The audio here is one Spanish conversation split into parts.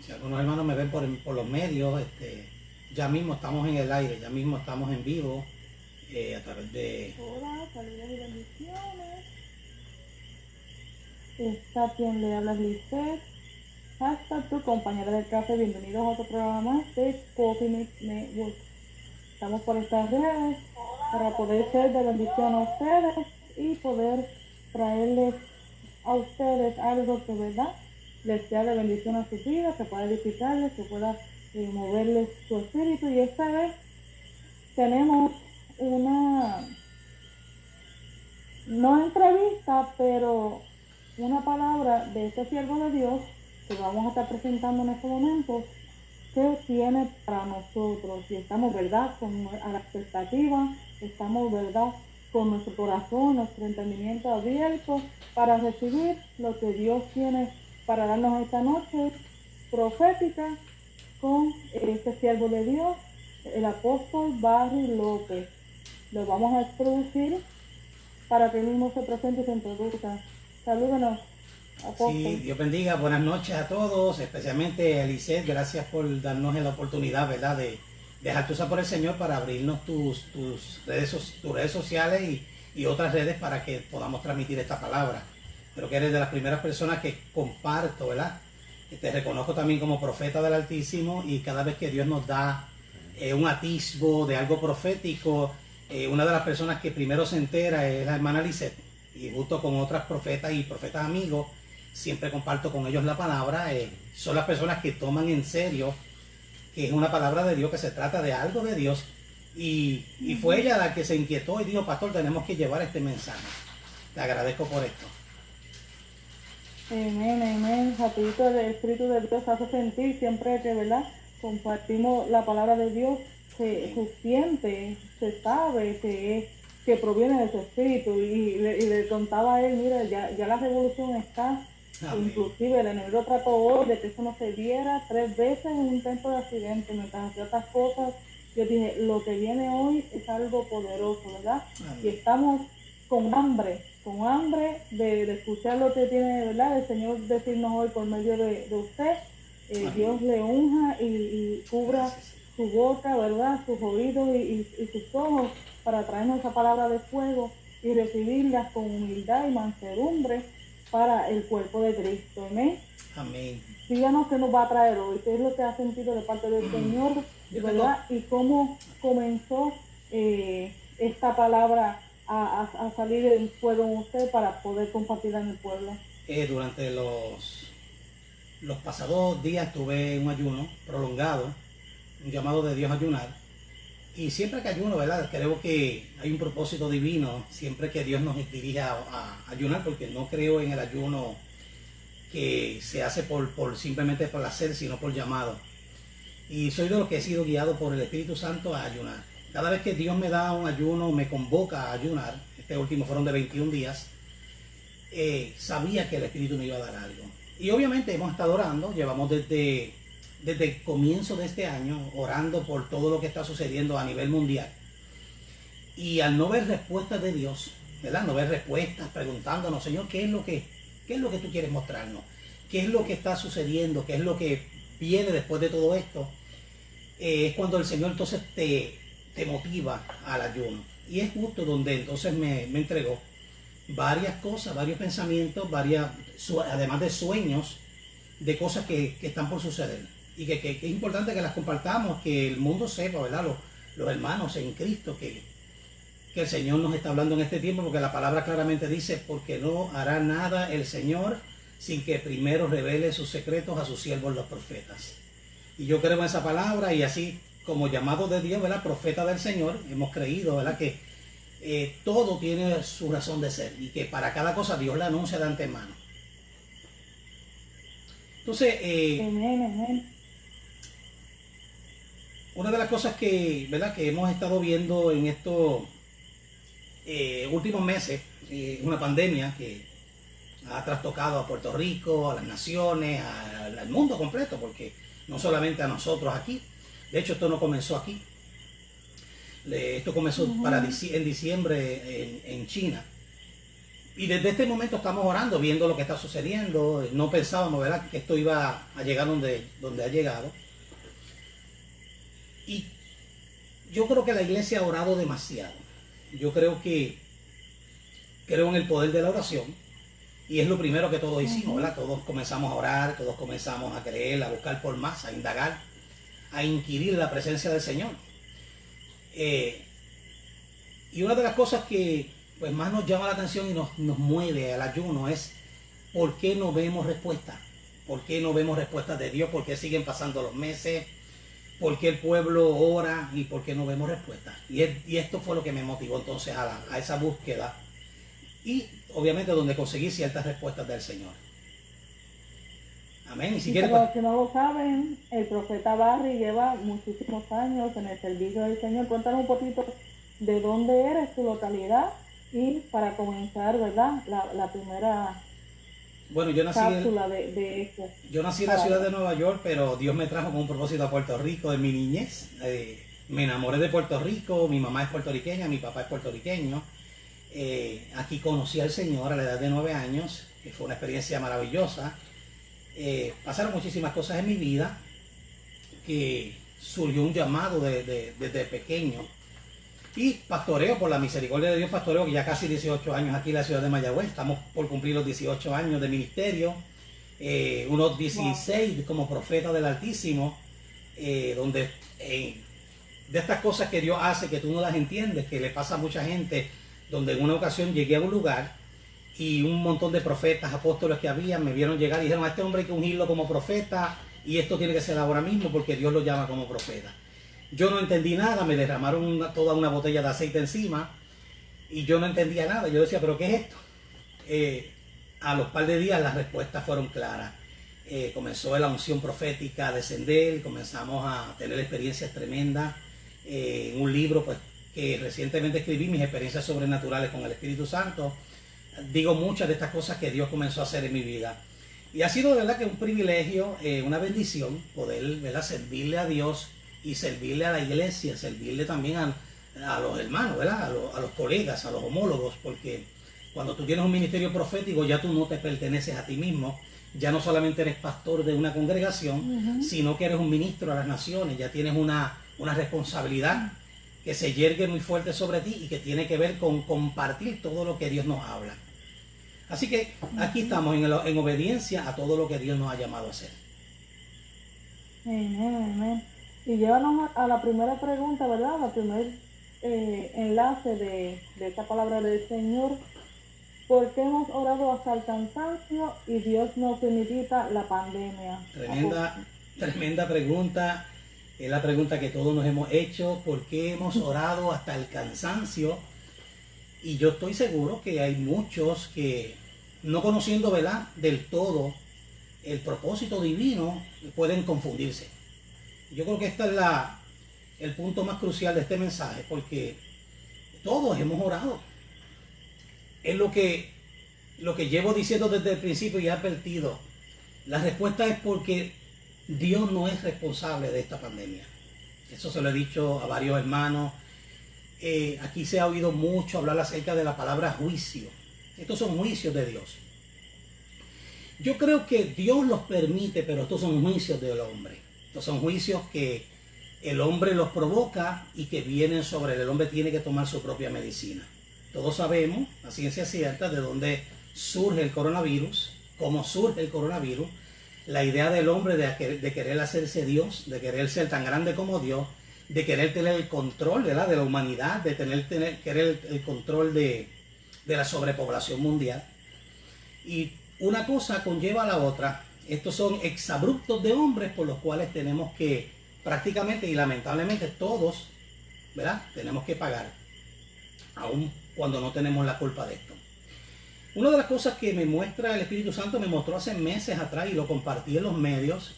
Si algunos hermanos me ven por los medios, ya mismo estamos en el aire, ya mismo estamos en vivo a través de... Hola, saludos y bendiciones. Está quien le habla Lisette. Hashtag tu compañera de café. Bienvenidos a otro programa más de Coffee Mix Network. Estamos por estas redes para poder ser de bendición a ustedes y poder traerles a ustedes algo que, ¿verdad?, les sea de bendición a sus vidas, que pueda edificarles, que pueda moverles su espíritu. Y esta vez tenemos una, no entrevista, pero una palabra de este siervo de Dios que vamos a estar presentando en este momento, que tiene para nosotros. Y estamos, ¿verdad?, a la expectativa, estamos, ¿verdad?, con nuestro corazón, nuestro entendimiento abierto para recibir lo que Dios tiene para darnos esta noche profética con este siervo de Dios, el apóstol Barry López. Lo vamos a introducir para que él mismo se presente y se introduzca. Salúdenos, Sí, apóstol. Dios bendiga, buenas noches a todos, especialmente a Lisette, gracias por darnos la oportunidad, ¿verdad?, de dejarte usar por el Señor para abrirnos tus redes sociales y otras redes para que podamos transmitir esta palabra. Creo que eres de las primeras personas que comparto, ¿verdad? Te reconozco también como profeta del Altísimo y cada vez que Dios nos da un atisbo de algo profético, una de las personas que primero se entera es la hermana Lisette, y junto con otras profetas y profetas amigos, siempre comparto con ellos la palabra. Son las personas que toman en serio que es una palabra de Dios, que se trata de algo de Dios, y fue ella la que se inquietó y dijo: pastor, tenemos que llevar este mensaje. Te agradezco por esto. Amén, amén. Rapidito, el Espíritu de Dios hace sentir siempre que, ¿verdad?, compartimos la palabra de Dios, se siente, se sabe que proviene de su Espíritu. Y le contaba a él, mira, ya la revolución está. Amén. Inclusive el enemigo trató hoy de que eso no se diera 3 veces en un intento de accidente, mientras hacía otras cosas. Yo dije, lo que viene hoy es algo poderoso, ¿verdad? Amén. Y estamos con hambre de escuchar lo que tiene, ¿verdad?, el Señor decirnos hoy por medio de usted. Dios le unja y cubra Gracias. su boca, ¿verdad?, sus oídos y sus ojos para traernos esa palabra de fuego y recibirlas con humildad y mansedumbre para el cuerpo de Cristo. Amén. Amén. Díganos qué nos va a traer hoy, qué es lo que ha sentido de parte del Señor, ¿verdad? Y cómo comenzó esta palabra a salir en fuego en usted para poder compartirla en el pueblo. Durante los pasados días tuve un ayuno prolongado, un llamado de Dios a ayunar. Y siempre que ayuno, ¿verdad?, creo que hay un propósito divino, siempre que Dios nos dirige a ayunar, porque no creo en el ayuno que se hace simplemente por placer, sino por llamado. Y soy de los que he sido guiado por el Espíritu Santo a ayunar. Cada vez que Dios me da un ayuno, me convoca a ayunar, este último fueron de 21 días, sabía que el Espíritu me iba a dar algo. Y obviamente hemos estado orando, llevamos desde el comienzo de este año orando por todo lo que está sucediendo a nivel mundial. Y al no ver respuestas de Dios, ¿verdad?, no ver respuestas, preguntándonos: Señor, ¿qué es lo que tú quieres mostrarnos? ¿Qué es lo que está sucediendo? ¿Qué es lo que viene después de todo esto? Es cuando el Señor entonces te motiva al ayuno. Y es justo donde entonces me entregó varias cosas, varios pensamientos, además de sueños, de cosas que están por suceder. Y que es importante que las compartamos, que el mundo sepa, ¿verdad?, los hermanos en Cristo, que el Señor nos está hablando en este tiempo, porque la palabra claramente dice: porque no hará nada el Señor sin que primero revele sus secretos a sus siervos los profetas. Y yo creo en esa palabra, y así como llamado de Dios, ¿verdad?, profeta del Señor, hemos creído, ¿verdad?, que todo tiene su razón de ser y que para cada cosa Dios la anuncia de antemano. Entonces, Amén, amén. una de las cosas que, ¿verdad?, que hemos estado viendo en estos últimos meses, una pandemia que ha trastocado a Puerto Rico, a las naciones, al mundo completo, porque no solamente a nosotros aquí. De hecho, esto no comenzó aquí. Esto comenzó en diciembre en China. Y desde este momento estamos orando, viendo lo que está sucediendo. No pensábamos, ¿verdad?, que esto iba a llegar donde ha llegado. Y yo creo que la iglesia ha orado demasiado. Yo creo en el poder de la oración. Y es lo primero que todos hicimos, ¿verdad? Todos comenzamos a orar, todos comenzamos a creer, a buscar por más, a indagar, a inquirir la presencia del Señor. Y una de las cosas que pues más nos llama la atención y nos mueve al ayuno es ¿por qué no vemos respuesta? ¿Por qué no vemos respuestas de Dios? ¿Por qué siguen pasando los meses? ¿Por qué el pueblo ora y por qué no vemos respuesta? Y esto fue lo que me motivó entonces a esa búsqueda y obviamente donde conseguí ciertas respuestas del Señor. Amén. Y si quieren, para los que no lo saben, el profeta Barry lleva muchísimos años en el servicio del Señor. Cuéntanos un poquito de dónde eres, tu localidad, y para comenzar, ¿verdad?, la primera cápsula de esto. Yo nací en la ciudad de Nueva York, pero Dios me trajo con un propósito a Puerto Rico en mi niñez. Me enamoré de Puerto Rico, mi mamá es puertorriqueña, mi papá es puertorriqueño. Aquí conocí al Señor a la edad de 9 años, que fue una experiencia maravillosa. Pasaron muchísimas cosas en mi vida, que surgió un llamado desde pequeño. Y pastoreo, por la misericordia de Dios, pastoreo que ya casi 18 años aquí en la ciudad de Mayagüez. Estamos por cumplir los 18 años de ministerio, unos 16 como profeta del Altísimo, donde de estas cosas que Dios hace que tú no las entiendes, que le pasa a mucha gente, donde en una ocasión llegué a un lugar y un montón de profetas, apóstoles que había, me vieron llegar y dijeron: a este hombre hay que ungirlo como profeta y esto tiene que ser ahora mismo porque Dios lo llama como profeta. Yo no entendí nada, me derramaron toda una botella de aceite encima y yo no entendía nada. Yo decía: ¿pero qué es esto? A los par de días las respuestas fueron claras. Comenzó la unción profética a descender, comenzamos a tener experiencias tremendas. Un libro pues que recientemente escribí, mis experiencias sobrenaturales con el Espíritu Santo. Digo muchas de estas cosas que Dios comenzó a hacer en mi vida. Y ha sido de verdad que un privilegio, una bendición poder, ¿verdad?, servirle a Dios y servirle a la iglesia, servirle también a los hermanos, ¿verdad?, a los colegas, a los homólogos, porque cuando tú tienes un ministerio profético ya tú no te perteneces a ti mismo, ya no solamente eres pastor de una congregación, sino que eres un ministro a las naciones, ya tienes una responsabilidad que se yergue muy fuerte sobre ti y que tiene que ver con compartir todo lo que Dios nos habla. Así que aquí estamos en obediencia a todo lo que Dios nos ha llamado a hacer. Amén. Y llévanos a la primera pregunta, ¿verdad? La primer enlace de esta palabra del Señor. ¿Por qué hemos orado hasta el cansancio y Dios nos limita la pandemia? Tremenda pregunta. Es la pregunta que todos nos hemos hecho. ¿Por qué hemos orado hasta el cansancio? Y yo estoy seguro que hay muchos que, no conociendo, ¿verdad?, del todo el propósito divino, pueden confundirse. Yo creo que este es el punto más crucial de este mensaje, porque todos hemos orado. Es lo que llevo diciendo desde el principio y he advertido. La respuesta es porque Dios no es responsable de esta pandemia. Eso se lo he dicho a varios hermanos. Aquí se ha oído mucho hablar acerca de la palabra juicio. Estos son juicios de Dios. Yo creo que Dios los permite, pero estos son juicios del hombre. Estos son juicios que el hombre los provoca y que vienen sobre él. El hombre tiene que tomar su propia medicina. Todos sabemos, a ciencia cierta, de dónde surge el coronavirus, cómo surge el coronavirus. La idea del hombre de querer hacerse Dios, de querer ser tan grande como Dios, de querer tener el control, ¿verdad?, de la humanidad, de querer el control de la sobrepoblación mundial. Y una cosa conlleva a la otra. Estos son exabruptos de hombres por los cuales tenemos que prácticamente y lamentablemente todos, ¿verdad?, tenemos que pagar, aun cuando no tenemos la culpa de esto. Una de las cosas que me muestra el Espíritu Santo, me mostró hace meses atrás y lo compartí en los medios,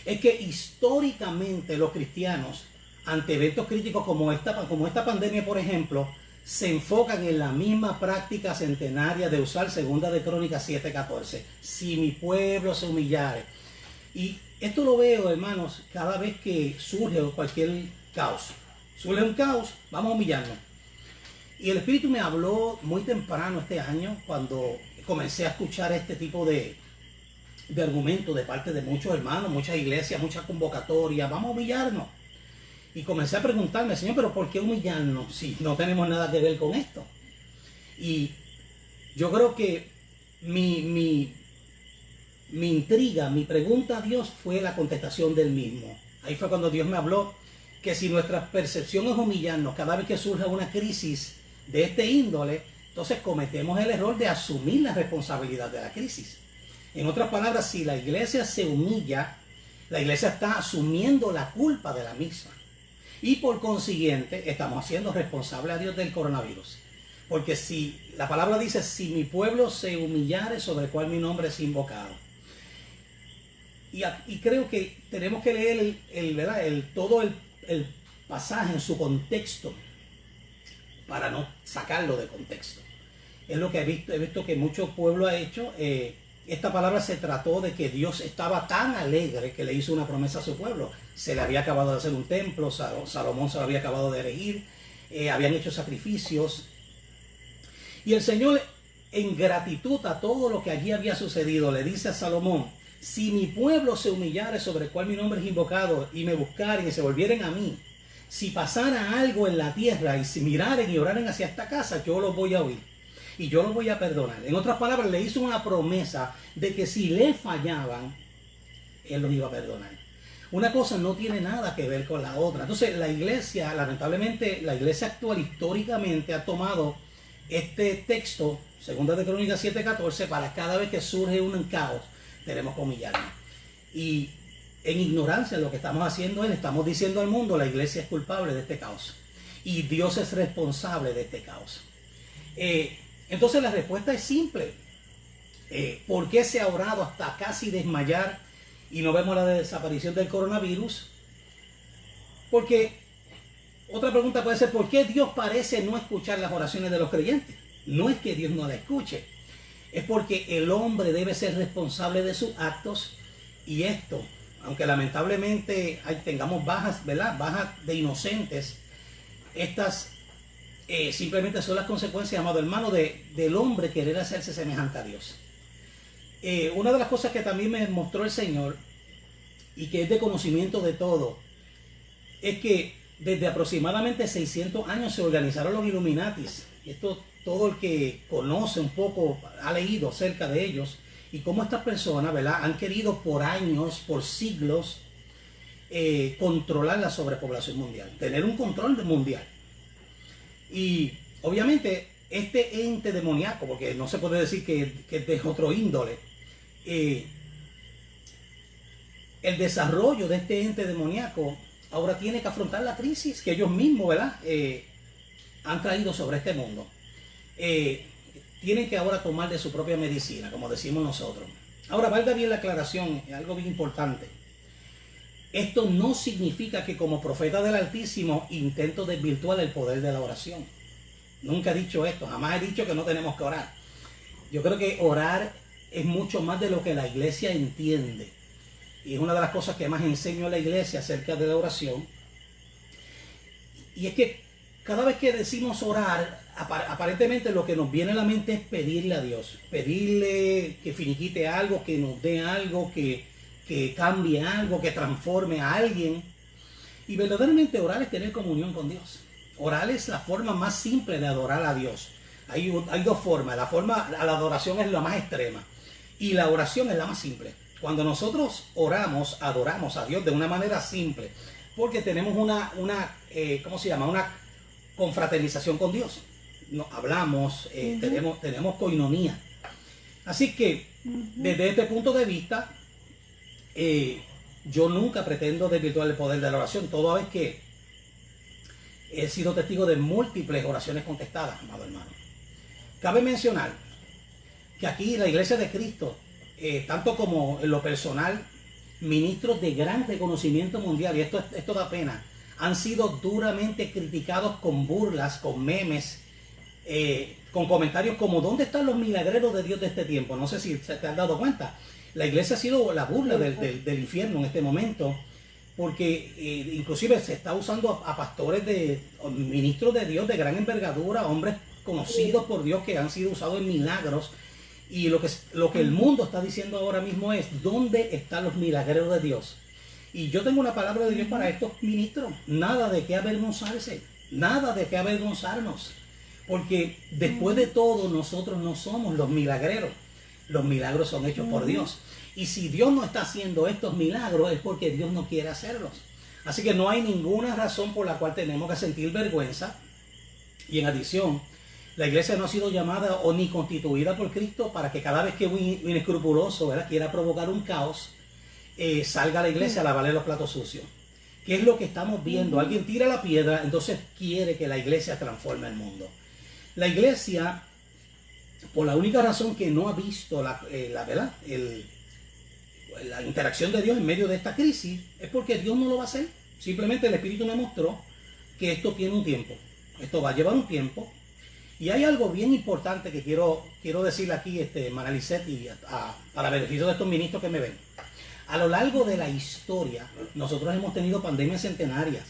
es que históricamente los cristianos, ante eventos críticos como esta pandemia, por ejemplo, se enfocan en la misma práctica centenaria de usar Segunda de Crónicas 7:14. Si mi pueblo se humillare. Y esto lo veo, hermanos, cada vez que surge cualquier caos. Surge un caos, vamos a humillarnos. Y el Espíritu me habló muy temprano este año, cuando comencé a escuchar este tipo de argumentos de parte de muchos hermanos, muchas iglesias, muchas convocatorias. Vamos a humillarnos. Y comencé a preguntarme, Señor, pero ¿por qué humillarnos si no tenemos nada que ver con esto? Y yo creo que mi intriga, mi pregunta a Dios fue la contestación del mismo. Ahí fue cuando Dios me habló que si nuestra percepción es humillarnos cada vez que surja una crisis de este índole, entonces cometemos el error de asumir la responsabilidad de la crisis. En otras palabras, si la iglesia se humilla, la iglesia está asumiendo la culpa de la misma. Y por consiguiente, estamos haciendo responsable a Dios del coronavirus. Porque si la palabra dice, si mi pueblo se humillare sobre el cual mi nombre es invocado. Y creo que tenemos que leer todo el pasaje en su contexto para no sacarlo de contexto. Es lo que he visto que mucho pueblo ha hecho. Esta palabra se trató de que Dios estaba tan alegre que le hizo una promesa a su pueblo. Se le había acabado de hacer un templo, Salomón se lo había acabado de erigir, habían hecho sacrificios. Y el Señor, en gratitud a todo lo que allí había sucedido, le dice a Salomón, si mi pueblo se humillare sobre el cual mi nombre es invocado y me buscaren y se volvieren a mí, si pasara algo en la tierra y si miraren y oraren hacia esta casa, yo los voy a oír y yo los voy a perdonar. En otras palabras, le hizo una promesa de que si le fallaban, Él los iba a perdonar. Una cosa no tiene nada que ver con la otra. Entonces la iglesia, lamentablemente, la iglesia actual históricamente ha tomado este texto, 2 de Crónicas 7:14, para cada vez que surge un caos, tenemos que humillarnos. Y en ignorancia lo que estamos haciendo es, estamos diciendo al mundo, la iglesia es culpable de este caos. Y Dios es responsable de este caos. Entonces la respuesta es simple. ¿Por qué se ha orado hasta casi desmayar y no vemos la desaparición del coronavirus? Porque otra pregunta puede ser, ¿por qué Dios parece no escuchar las oraciones de los creyentes? No es que Dios no la escuche, es porque el hombre debe ser responsable de sus actos, y esto, aunque lamentablemente tengamos bajas, ¿verdad? Bajas de inocentes, estas simplemente son las consecuencias, amado hermano, del hombre querer hacerse semejante a Dios. Una de las cosas que también me mostró el Señor, y que es de conocimiento de todo, es que desde aproximadamente 600 años se organizaron los Illuminatis. Esto, todo el que conoce un poco, ha leído acerca de ellos, y cómo estas personas, ¿verdad?, han querido por años, por siglos, controlar la sobrepoblación mundial, tener un control mundial. Y obviamente este ente demoníaco, porque no se puede decir que es de otro índole, el desarrollo de este ente demoníaco ahora tiene que afrontar la crisis que ellos mismos, ¿verdad?, han traído sobre este mundo. Tienen que ahora tomar de su propia medicina, como decimos nosotros. Ahora, valga bien la aclaración, algo bien importante. Esto no significa que como profeta del Altísimo intento desvirtuar el poder de la oración. Nunca he dicho esto, jamás he dicho que no tenemos que orar. Yo creo que orar es mucho más de lo que la iglesia entiende. Y es una de las cosas que más enseño a la iglesia acerca de la oración. Y es que cada vez que decimos orar, aparentemente lo que nos viene a la mente es pedirle a Dios. Pedirle que finiquite algo, que nos dé algo, que cambie algo, que transforme a alguien. Y verdaderamente orar es tener comunión con Dios. Orar es la forma más simple de adorar a Dios. Hay dos formas. La adoración es la más extrema y la oración es la más simple. Cuando nosotros oramos, adoramos a Dios de una manera simple, porque tenemos una confraternización con Dios. Hablamos, tenemos coinonía. Así que, desde este punto de vista, yo nunca pretendo desvirtuar el poder de la oración, toda vez que he sido testigo de múltiples oraciones contestadas, amado hermano. Cabe mencionar que aquí la Iglesia de Cristo, tanto como en lo personal, ministros de gran reconocimiento mundial, y esto da pena, han sido duramente criticados con burlas, con memes, con comentarios como ¿dónde están los milagreros de Dios de este tiempo? No sé si se te han dado cuenta. La iglesia ha sido la burla del infierno en este momento, porque inclusive se está usando a pastores ministros de Dios de gran envergadura, hombres conocidos por Dios que han sido usados en milagros. Y lo que el mundo está diciendo ahora mismo es: ¿dónde están los milagreros de Dios? Y yo tengo una palabra de Dios para estos ministros: nada de qué avergonzarse, nada de qué avergonzarnos, porque después de todo nosotros no somos los milagreros, los milagros son hechos por Dios. Y si Dios no está haciendo estos milagros es porque Dios no quiere hacerlos. Así que no hay ninguna razón por la cual tenemos que sentir vergüenza. Y en adición, la iglesia no ha sido llamada o ni constituida por Cristo para que cada vez que un inescrupuloso, ¿verdad?, quiera provocar un caos, salga a la iglesia a lavarle los platos sucios. ¿Qué es lo que estamos viendo? Alguien tira la piedra, entonces quiere que la iglesia transforme el mundo. La iglesia, por la única razón que no ha visto ¿verdad?, la interacción de Dios en medio de esta crisis, es porque Dios no lo va a hacer. Simplemente el Espíritu me mostró que esto tiene un tiempo. Esto va a llevar un tiempo. Y hay algo bien importante que quiero decirle aquí, Manalicet, y para beneficio de estos ministros que me ven. A lo largo de la historia, nosotros hemos tenido pandemias centenarias.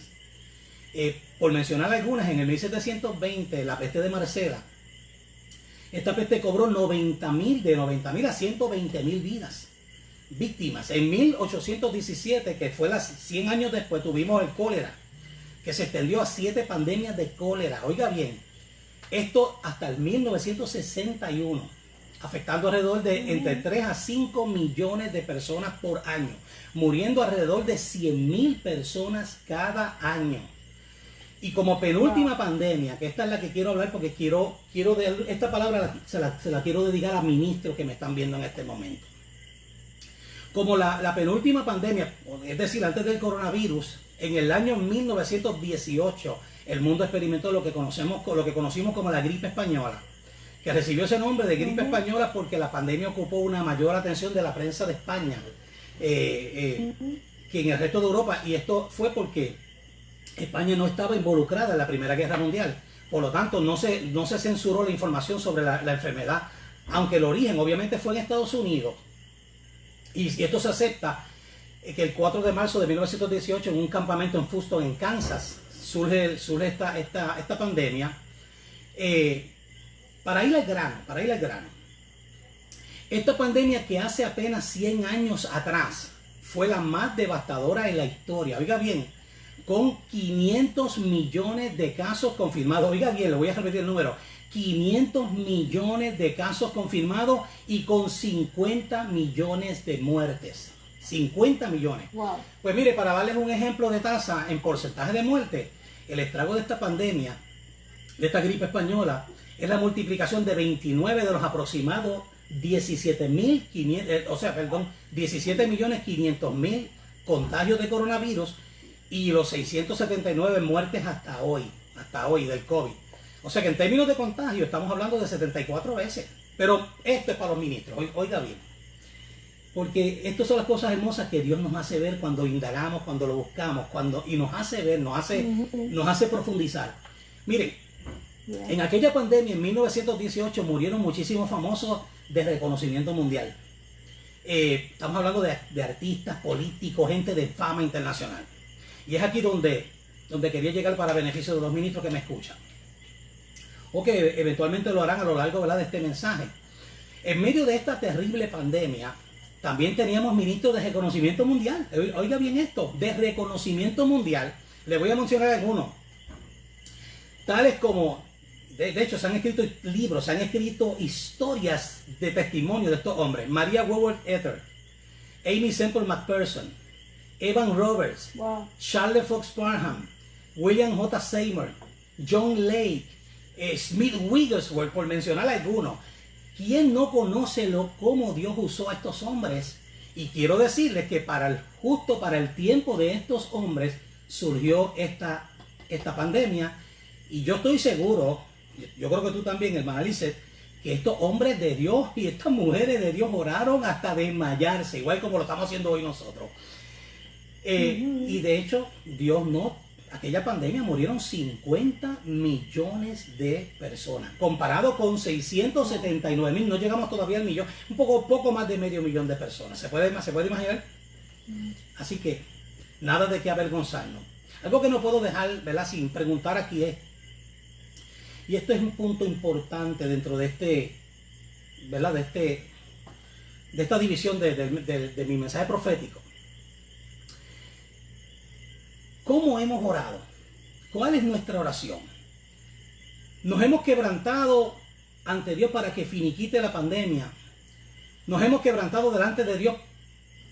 Por mencionar algunas, en el 1720, la peste de Marsella, esta peste cobró de 90.000 a 120.000 vidas, víctimas. En 1817, que fue 100 años después, tuvimos el cólera, que se extendió a 7 pandemias de cólera. Oiga bien, esto hasta el 1961, afectando alrededor de entre 3 a 5 millones de personas por año, muriendo alrededor de 100.000 personas cada año. Y como penúltima pandemia, que esta es la que quiero hablar porque esta palabra se la quiero dedicar a ministros que me están viendo en este momento. Como la penúltima pandemia, es decir, antes del coronavirus, en el año 1918, el mundo experimentó lo que conocimos como la gripe española, que recibió ese nombre de gripe española porque la pandemia ocupó una mayor atención de la prensa de España que en el resto de Europa. Y esto fue porque España no estaba involucrada en la Primera Guerra Mundial. Por lo tanto, no se censuró la información sobre la enfermedad, aunque el origen obviamente fue en Estados Unidos. Y esto se acepta que el 4 de marzo de 1918, en un campamento en Houston, en Kansas, surge esta pandemia. Para ir al grano, esta pandemia, que hace apenas 100 años atrás fue la más devastadora en la historia, oiga bien, con 500 millones de casos confirmados. Oiga bien, le voy a repetir el número: 500 millones de casos confirmados y con 50 millones de muertes. 50 millones. Wow. Pues mire, para darles un ejemplo de tasa en porcentaje de muerte, el estrago de esta pandemia, de esta gripe española, es la multiplicación de 29 de los aproximados 17.500.000 contagios de coronavirus y los 679 muertes hasta hoy del COVID. O sea que en términos de contagio estamos hablando de 74 veces. Pero esto es para los ministros, oiga bien. Porque estas son las cosas hermosas que Dios nos hace ver cuando indagamos, cuando lo buscamos, y nos hace ver, nos hace profundizar. Miren, en aquella pandemia, en 1918, murieron muchísimos famosos de reconocimiento mundial. Estamos hablando de artistas, políticos, gente de fama internacional. Y es aquí donde quería llegar para beneficio de los ministros que me escuchan, o que eventualmente lo harán a lo largo, ¿verdad?, de este mensaje. En medio de esta terrible pandemia, también teníamos ministros de reconocimiento mundial. Oiga bien esto, de reconocimiento mundial. Le voy a mencionar algunos. Tales como, de hecho, se han escrito libros, se han escrito historias de testimonio de estos hombres. Maria Woodworth-Etter, Amy Semple McPherson, Evan Roberts, Wow. Charles Fox Parham, William J. Seymour, John Lake, Smith Wigglesworth, por mencionar algunos. ¿Quién no conoce cómo Dios usó a estos hombres? Y quiero decirles que justo para el tiempo de estos hombres surgió esta pandemia. Y yo estoy seguro, yo creo que tú también, hermana Lizeth, que estos hombres de Dios y estas mujeres de Dios oraron hasta desmayarse, igual como lo estamos haciendo hoy nosotros. Y de hecho, aquella pandemia murieron 50 millones de personas. Comparado con 679.000, no llegamos todavía al millón, poco más de medio millón de personas. ¿Se puede imaginar? Así que Nada de qué avergonzarnos. Algo que no puedo dejar, ¿verdad?, sin preguntar aquí es, y esto es un punto importante dentro de este, ¿verdad?, de esta división de mi mensaje profético. ¿Cómo hemos orado? ¿Cuál es nuestra oración? Nos hemos quebrantado ante Dios para que finiquite la pandemia. Nos hemos quebrantado delante de Dios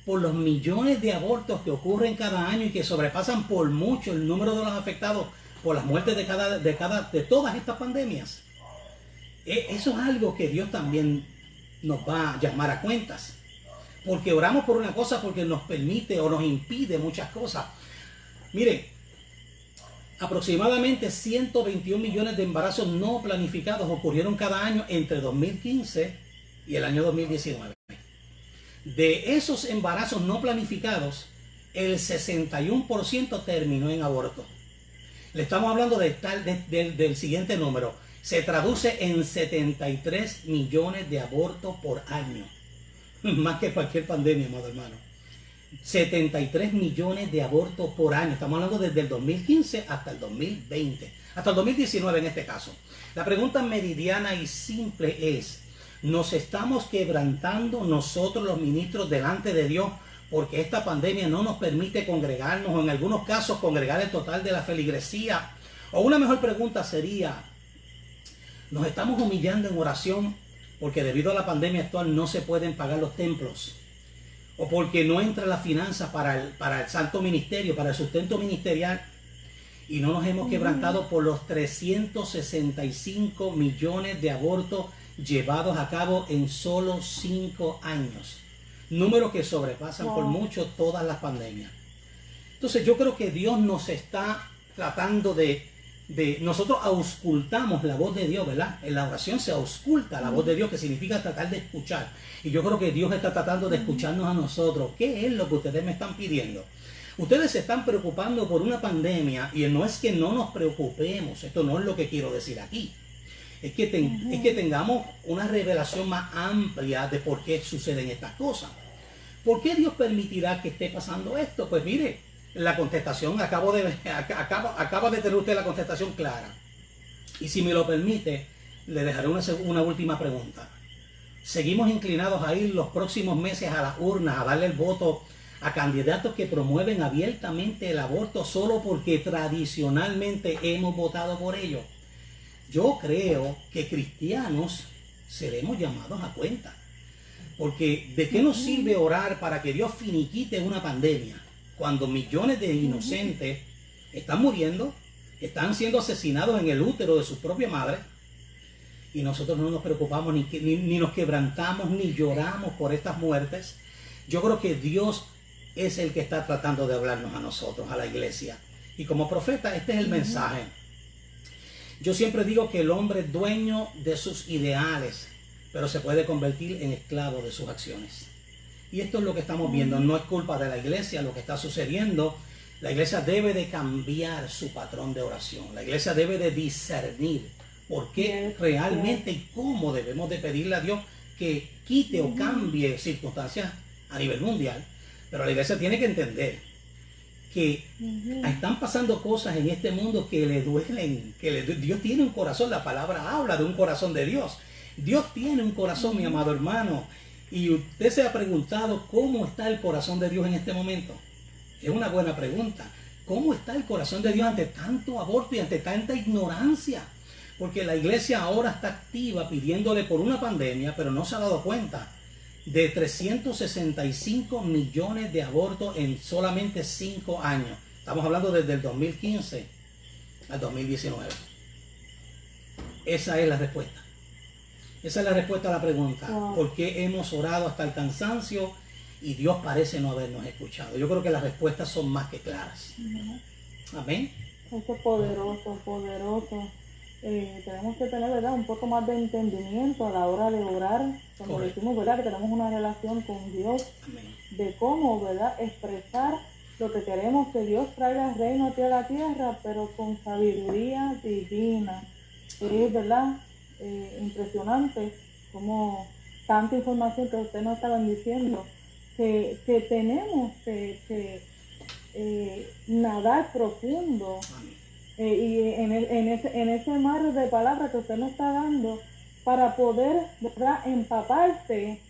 por los millones de abortos que ocurren cada año y que sobrepasan por mucho el número de los afectados por las muertes de todas estas pandemias. Eso es algo que Dios también nos va a llamar a cuentas. Porque oramos por una cosa porque nos permite o nos impide muchas cosas. Mire, aproximadamente 121 millones de embarazos no planificados ocurrieron cada año entre 2015 y el año 2019. De esos embarazos no planificados, el 61% terminó en aborto. Le estamos hablando del siguiente número. Se traduce en 73 millones de abortos por año. Más que cualquier pandemia, amado hermano. 73 millones de abortos por año. Estamos hablando desde el 2015 hasta el 2020. Hasta el 2019 en este caso. La pregunta meridiana y simple es, ¿nos estamos quebrantando nosotros los ministros delante de Dios porque esta pandemia no nos permite congregarnos o en algunos casos congregar el total de la feligresía? O una mejor pregunta sería, ¿nos estamos humillando en oración porque debido a la pandemia actual no se pueden pagar los templos? ¿O porque no entra la finanza para el santo ministerio, para el sustento ministerial? Y no nos hemos quebrantado por los 365 millones de abortos llevados a cabo en solo 5 años. Números que sobrepasan por mucho todas las pandemias. Entonces yo creo que Dios nos está tratando nosotros auscultamos la voz de Dios, ¿verdad? En la oración se ausculta la voz de Dios, que significa tratar de escuchar. Y yo creo que Dios está tratando de escucharnos a nosotros. ¿Qué es lo que ustedes me están pidiendo? Ustedes se están preocupando por una pandemia y no es que no nos preocupemos. Esto no es lo que quiero decir aquí. Es que tengamos una revelación más amplia de por qué suceden estas cosas. ¿Por qué Dios permitirá que esté pasando esto? Pues mire, la contestación, acaba de tener usted la contestación clara. Y si me lo permite, le dejaré una última pregunta. ¿Seguimos inclinados a ir los próximos meses a las urnas a darle el voto a candidatos que promueven abiertamente el aborto solo porque tradicionalmente hemos votado por ello? Yo creo que cristianos seremos llamados a cuenta. Porque ¿de qué nos sirve orar para que Dios finiquite una pandemia cuando millones de inocentes están muriendo, están siendo asesinados en el útero de su propia madre, y nosotros no nos preocupamos, ni nos quebrantamos, ni lloramos por estas muertes? Yo creo que Dios es el que está tratando de hablarnos a nosotros, a la iglesia. Y como profeta, este es el mensaje. Yo siempre digo que el hombre es dueño de sus ideales, pero se puede convertir en esclavo de sus acciones. Y esto es lo que estamos viendo. No es culpa de la iglesia lo que está sucediendo. La iglesia debe de cambiar su patrón de oración. La iglesia debe de discernir por qué realmente y cómo debemos de pedirle a Dios que quite o cambie circunstancias a nivel mundial. Pero la iglesia tiene que entender que están pasando cosas en este mundo que le duelen, Dios tiene un corazón. La palabra habla de un corazón de Dios. Dios tiene un corazón, mi amado hermano. Y usted se ha preguntado cómo está el corazón de Dios en este momento. Es una buena pregunta. ¿Cómo está el corazón de Dios ante tanto aborto y ante tanta ignorancia? Porque la iglesia ahora está activa pidiéndole por una pandemia, pero no se ha dado cuenta de 365 millones de abortos en solamente 5 años. Estamos hablando desde el 2015 al 2019. Esa es la respuesta. Esa es la respuesta a la pregunta. ¿Por qué hemos orado hasta el cansancio y Dios parece no habernos escuchado? Yo creo que las respuestas son más que claras. Amén. Eso es poderoso, poderoso. Tenemos que tener, ¿verdad?, un poco más de entendimiento a la hora de orar. Cuando decimos, ¿verdad?, que tenemos una relación con Dios. Amén. De cómo, ¿verdad?, expresar lo que queremos que Dios traiga el reino aquí a la tierra, pero con sabiduría divina. Es, ¿verdad?, impresionante como tanta información que ustedes nos estaban diciendo, que tenemos que nadar profundo. Amén. Y en ese mar de palabras que usted nos está dando, para poder, ¿verdad?, empaparse,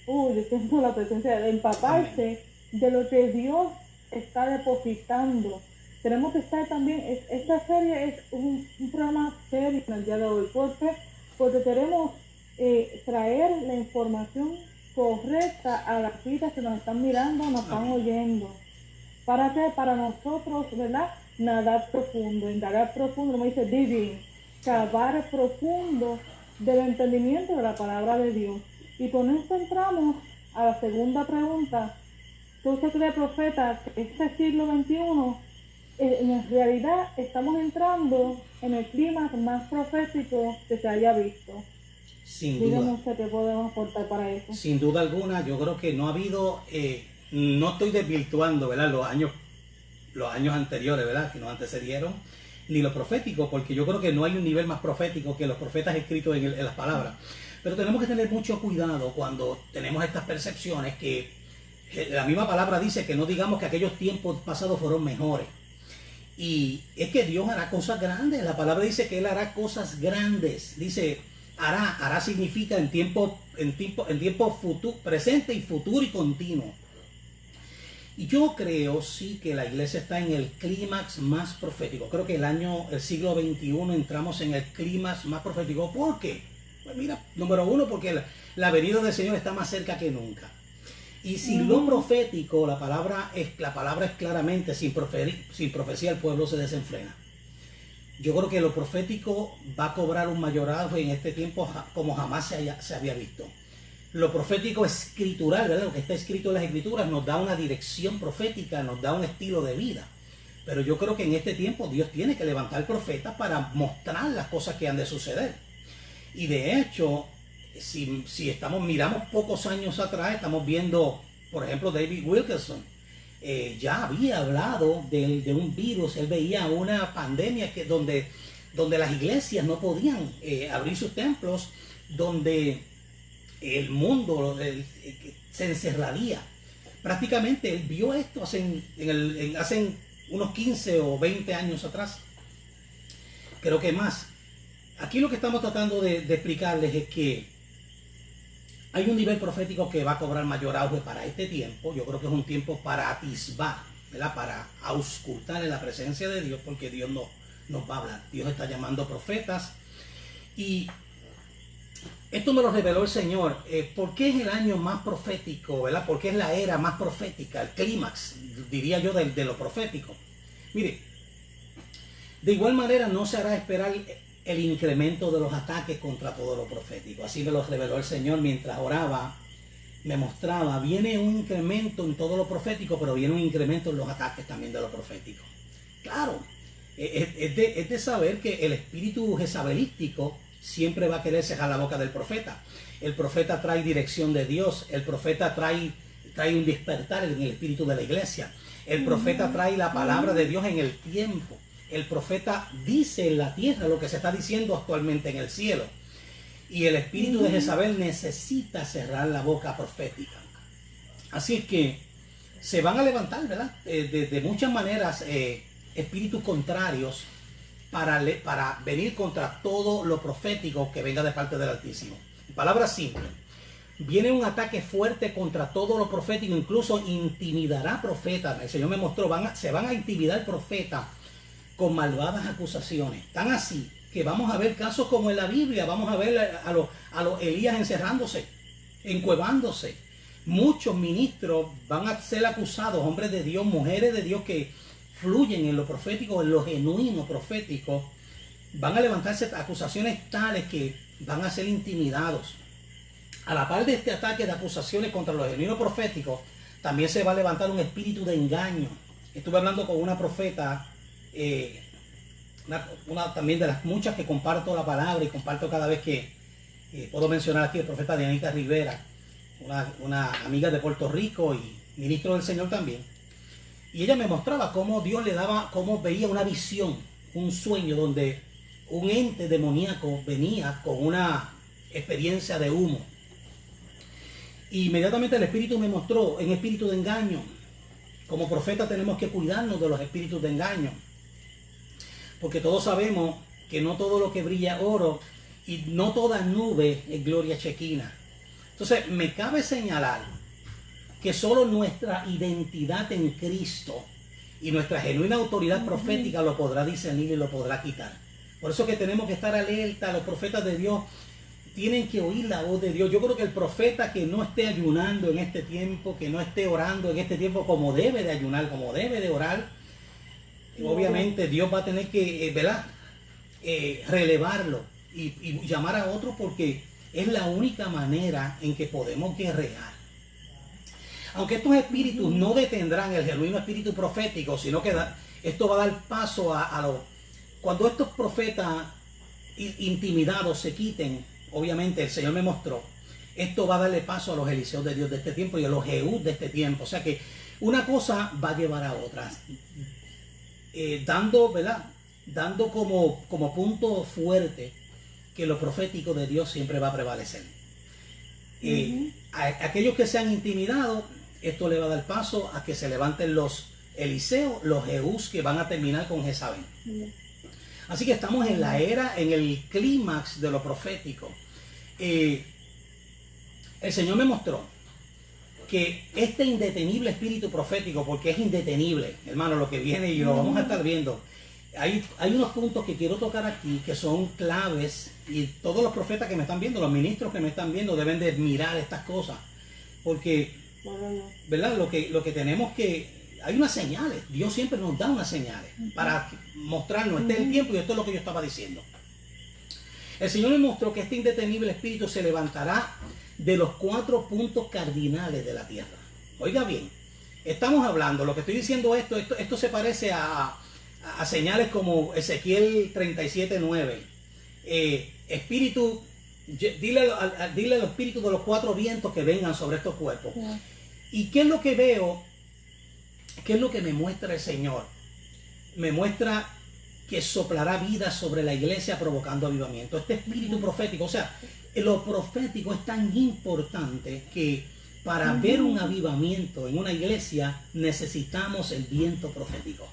yo siento la presencia de empaparse de lo que Dios está depositando. Tenemos que estar también, esta serie es un programa serio en el día de hoy, porque queremos traer la información correcta a las vidas que nos están mirando, nos están oyendo. ¿Para qué? Para nosotros, ¿verdad?, nadar profundo, indagar profundo, como dice digging, cavar profundo del entendimiento de la palabra de Dios. Y con esto entramos a la segunda pregunta. ¿Qué usted cree, profeta, que este siglo XXI, en realidad estamos entrando en el clima más profético que se haya visto? Sin Dígame duda. usted qué podemos aportar para eso. Sin duda alguna, yo creo que no ha habido, no estoy desvirtuando, ¿verdad?, los años anteriores, ¿verdad?, que nos antecedieron, ni lo profético, porque yo creo que no hay un nivel más profético que los profetas escritos en las palabras. Pero tenemos que tener mucho cuidado cuando tenemos estas percepciones que la misma palabra dice que no digamos que aquellos tiempos pasados fueron mejores. Y es que Dios hará cosas grandes. La palabra dice que Él hará cosas grandes. Dice, hará significa en tiempo futuro, presente y futuro y continuo. Y yo creo sí que la iglesia está en el clímax más profético. Creo que el siglo XXI entramos en el clímax más profético. ¿Por qué? Pues mira, número uno, porque la venida del Señor está más cerca que nunca. Y si lo profético, la palabra es claramente, sin profecía el pueblo se desenfrena. Yo creo que lo profético va a cobrar un mayor auge en este tiempo como jamás se había visto. Lo profético escritural, ¿verdad?, lo que está escrito en las escrituras nos da una dirección profética, nos da un estilo de vida. Pero yo creo que en este tiempo Dios tiene que levantar profetas para mostrar las cosas que han de suceder. Y de hecho, si miramos pocos años atrás, estamos viendo, por ejemplo, David Wilkerson. Ya había hablado de un virus. Él veía una pandemia donde las iglesias no podían abrir sus templos, donde el mundo se encerraría. Prácticamente él vio esto hace unos 15 o 20 años atrás. Creo que más. Aquí lo que estamos tratando de explicarles es que hay un nivel profético que va a cobrar mayor auge para este tiempo. Yo creo que es un tiempo para atisbar, ¿verdad?, para auscultar en la presencia de Dios, porque Dios nos va a hablar. Dios está llamando profetas. Y esto me lo reveló el Señor. ¿Por qué es el año más profético, ¿verdad? ¿Por qué es la era más profética, el clímax, diría yo, de lo profético? Mire, de igual manera no se hará esperar el incremento de los ataques contra todo lo profético. Así me lo reveló el Señor mientras oraba. Me mostraba, viene un incremento en todo lo profético, pero viene un incremento en los ataques también de lo profético. Claro, es de saber que el espíritu jezabelístico siempre va a querer cejar la boca del profeta. El profeta trae dirección de Dios. El profeta trae un despertar en el espíritu de la iglesia. El profeta trae la palabra de Dios en el tiempo. El profeta dice en la tierra lo que se está diciendo actualmente en el cielo. Y el espíritu de Jezabel necesita cerrar la boca profética. Así es que se van a levantar, ¿verdad?, de muchas maneras espíritus contrarios para venir contra todo lo profético que venga de parte del Altísimo. En palabras simples, viene un ataque fuerte contra todo lo profético, incluso intimidará profetas. El Señor me mostró, se van a intimidar profetas con malvadas acusaciones. Tan así que vamos a ver casos como en la Biblia. Vamos a ver a los Elías encerrándose, encuevándose. Muchos ministros van a ser acusados, hombres de Dios, mujeres de Dios que fluyen en lo profético, en lo genuino profético. Van a levantarse acusaciones tales que van a ser intimidados. A la par de este ataque de acusaciones contra lo genuino profético, también se va a levantar un espíritu de engaño. Estuve hablando con una profeta, una también de las muchas que comparto la palabra y comparto cada vez que puedo mencionar aquí, el profeta Dianita Rivera, una amiga de Puerto Rico y ministro del Señor también. Y ella me mostraba cómo Dios le daba, cómo veía una visión, un sueño donde un ente demoníaco venía con una experiencia de humo. Y inmediatamente el espíritu me mostró, en espíritu de engaño, como profetas tenemos que cuidarnos de los espíritus de engaño, porque todos sabemos que no todo lo que brilla es oro y no toda nube es gloria chequina. Entonces me cabe señalar que solo nuestra identidad en Cristo y nuestra genuina autoridad profética lo podrá discernir y lo podrá quitar. Por eso que tenemos que estar alerta. Los profetas de Dios tienen que oír la voz de Dios. Yo creo que el profeta que no esté ayunando en este tiempo, que no esté orando en este tiempo como debe de ayunar, como debe de orar, obviamente Dios va a tener que, ¿verdad? Relevarlo y llamar a otros, porque es la única manera en que podemos guerrear. Aunque estos espíritus no detendrán el genuino espíritu profético, sino que esto va a dar paso cuando estos profetas intimidados se quiten. Obviamente el Señor me mostró, esto va a darle paso a los Eliseos de Dios de este tiempo y a los Jehús de este tiempo. O sea que una cosa va a llevar a otra, dando, ¿verdad? Dando como punto fuerte que lo profético de Dios siempre va a prevalecer. A aquellos que se han intimidado, esto le va a dar paso a que se levanten los Eliseos, los Jehús, que van a terminar con Jezabel. Así que estamos en la era, en el clímax de lo profético. El Señor me mostró que este indetenible espíritu profético, porque es indetenible, hermano, lo que viene y lo vamos a estar viendo. Hay unos puntos que quiero tocar aquí que son claves, y todos los profetas que me están viendo, los ministros que me están viendo, deben de mirar estas cosas, porque, ¿verdad? Lo que tenemos que... Hay unas señales, Dios siempre nos da unas señales para mostrarnos, este es el tiempo y esto es lo que yo estaba diciendo. El Señor me mostró que este indetenible espíritu se levantará de los 4 puntos cardinales de la tierra. Oiga bien, estamos hablando, lo que estoy diciendo esto se parece a señales como Ezequiel 37:9. Espíritu, dile al espíritu de los 4 vientos que vengan sobre estos cuerpos. ¿Y qué es lo que veo? ¿Qué es lo que me muestra el Señor? Me muestra que soplará vida sobre la iglesia provocando avivamiento. Este espíritu profético, o sea, lo profético es tan importante que para ver un avivamiento en una iglesia necesitamos el viento profético.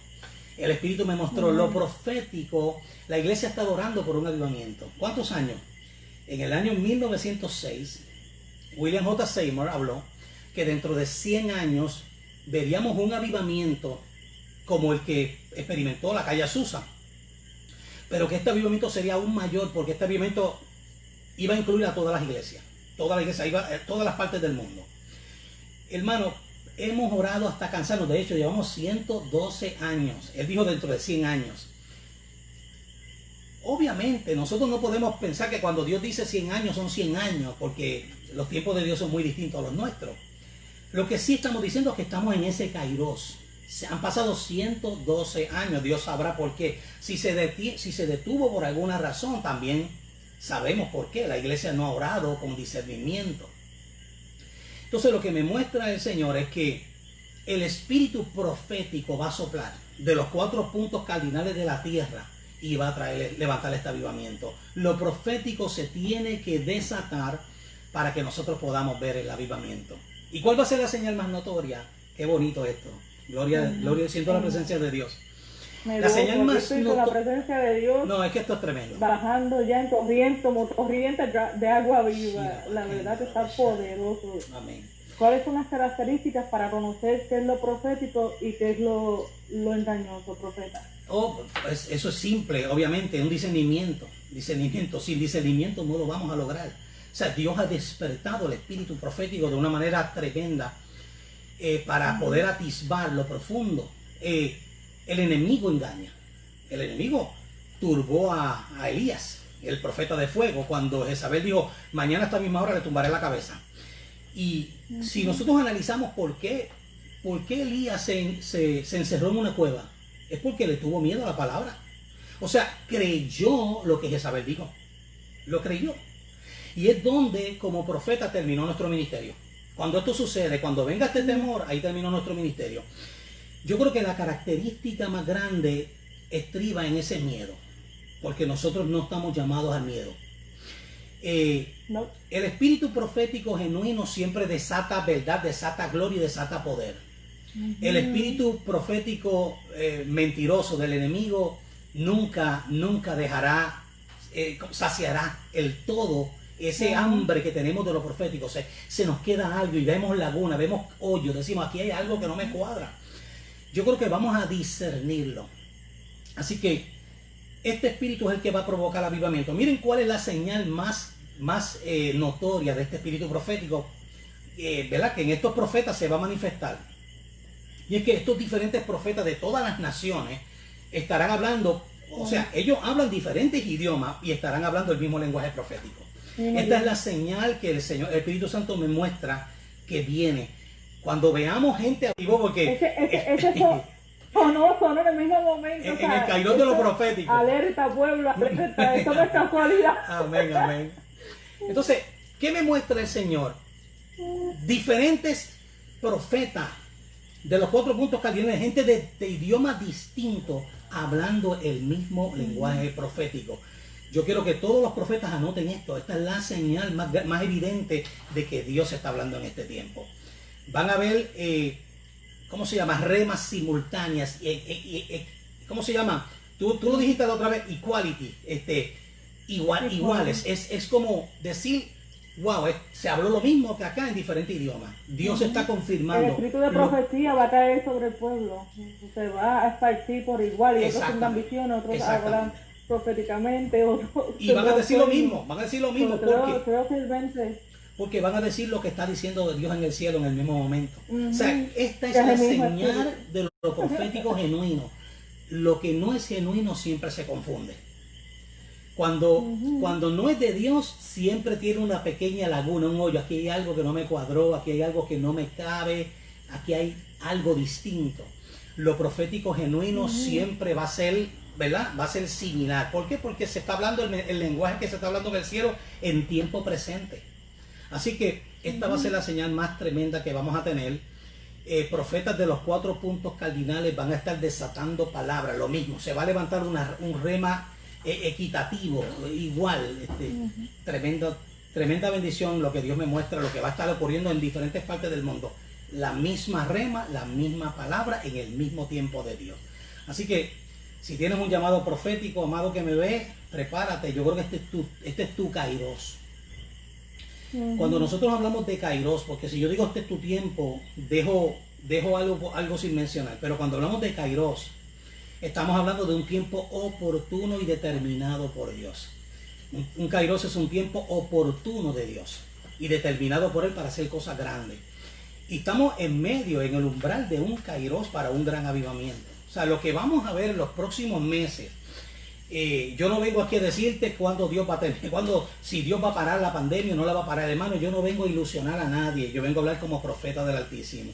El Espíritu me mostró lo profético. La iglesia está orando por un avivamiento. ¿Cuántos años? En el año 1906, William J. Seymour habló que dentro de 100 años veríamos un avivamiento como el que experimentó la calle Azusa, pero que este avivamiento sería aún mayor, porque este avivamiento iba a incluir a todas las iglesias, todas las partes del mundo. Hermano, hemos orado hasta cansarnos. De hecho, llevamos 112 años. Él dijo dentro de 100 años. Obviamente, nosotros no podemos pensar que cuando Dios dice 100 años son 100 años, porque los tiempos de Dios son muy distintos a los nuestros. Lo que sí estamos diciendo es que estamos en ese kairos. Se han pasado 112 años. Dios sabrá por qué. Si se detuvo por alguna razón, también sabemos por qué. La iglesia no ha orado con discernimiento. Entonces lo que me muestra el Señor es que el espíritu profético va a soplar de los 4 puntos cardinales de la tierra y va a levantar este avivamiento. Lo profético se tiene que desatar para que nosotros podamos ver el avivamiento. ¿Y cuál va a ser la señal más notoria? Qué bonito esto. Gloria, siento la presencia de Dios. La señal más la presencia de Dios. No, es que esto es tremendo. Bajando ya en corriente de agua viva. Sí, la verdad que está poderoso. Amén. ¿Cuáles son las características para conocer qué es lo profético y qué es lo engañoso, profeta? Pues eso es simple, obviamente, un discernimiento. Sin discernimiento no lo vamos a lograr. O sea, Dios ha despertado el espíritu profético de una manera tremenda para poder atisbar lo profundo. El enemigo engaña. El enemigo turbó a Elías, el profeta de fuego, cuando Jezabel dijo, mañana a esta misma hora le tumbaré la cabeza. Y si nosotros analizamos por qué Elías se encerró en una cueva, es porque le tuvo miedo a la palabra. O sea, creyó lo que Jezabel dijo. Lo creyó. Y es donde como profeta terminó nuestro ministerio. Cuando esto sucede, cuando venga este temor, ahí terminó nuestro ministerio. Yo creo que la característica más grande estriba en ese miedo, porque nosotros no estamos llamados al miedo. No. El espíritu profético genuino siempre desata verdad, desata gloria y desata poder. El espíritu profético mentiroso del enemigo nunca dejará, saciará el todo ese hambre que tenemos de lo profético. Se nos queda algo y vemos laguna, vemos hoyo, decimos aquí hay algo que no me cuadra. Yo creo que vamos a discernirlo. Así que este espíritu es el que va a provocar el avivamiento. Miren cuál es la señal más notoria de este espíritu profético, ¿verdad? Que en estos profetas se va a manifestar. Y es que estos diferentes profetas de todas las naciones estarán hablando, o sea, ellos hablan diferentes idiomas y estarán hablando el mismo lenguaje profético. Esta es la señal que el Espíritu Santo me muestra que viene. Cuando veamos gente activo, porque sonó en el mismo momento. En el cairón de lo profético. Alerta, pueblo, alerta, eso no es casualidad. Amén, amén. Entonces, ¿qué me muestra el Señor? Diferentes profetas de los 4 puntos cardinales, gente de idiomas distintos, hablando el mismo lenguaje profético. Yo quiero que todos los profetas anoten esto. Esta es la señal más evidente de que Dios está hablando en este tiempo. Van a ver, ¿cómo se llama? Remas simultáneas. ¿Cómo se llama? Tú lo dijiste la otra vez, equality. Iguales. Es como decir, wow, se habló lo mismo que acá en diferentes idiomas. Dios está confirmando. El espíritu de profecía va a caer sobre el pueblo. Se va a esparcir por igual. Y otros tendrán visiones, otros hablarán proféticamente, y van a decir lo mismo, creo que el 20, porque van a decir lo que está diciendo Dios en el cielo en el mismo momento. O sea, esta es la señal de lo profético genuino. Lo que no es genuino siempre se confunde. Cuando no es de Dios, siempre tiene una pequeña laguna, un hoyo. Aquí hay algo que no me cuadró, aquí hay algo que no me cabe, aquí hay algo distinto. Lo profético genuino siempre va a ser, ¿verdad? Va a ser similar. ¿Por qué? Porque se está hablando el lenguaje que se está hablando en el cielo en tiempo presente. Así que esta va a ser la señal más tremenda que vamos a tener. Profetas de los 4 puntos cardinales van a estar desatando palabras, lo mismo. Se va a levantar un rema equitativo, igual. Tremenda bendición lo que Dios me muestra, lo que va a estar ocurriendo en diferentes partes del mundo. La misma rema, la misma palabra en el mismo tiempo de Dios. Así que si tienes un llamado profético, amado que me ve, prepárate. Yo creo que este es tu kairos. Cuando nosotros hablamos de kairos, porque si yo digo este es tu tiempo, dejo algo sin mencionar. Pero cuando hablamos de kairos, estamos hablando de un tiempo oportuno y determinado por Dios. Un kairos es un tiempo oportuno de Dios y determinado por Él para hacer cosas grandes. Y estamos en el umbral de un kairos para un gran avivamiento. O sea, lo que vamos a ver en los próximos meses, yo no vengo aquí a decirte cuándo Dios va a tener, si Dios va a parar la pandemia o no la va a parar. Hermano, yo no vengo a ilusionar a nadie, yo vengo a hablar como profeta del Altísimo.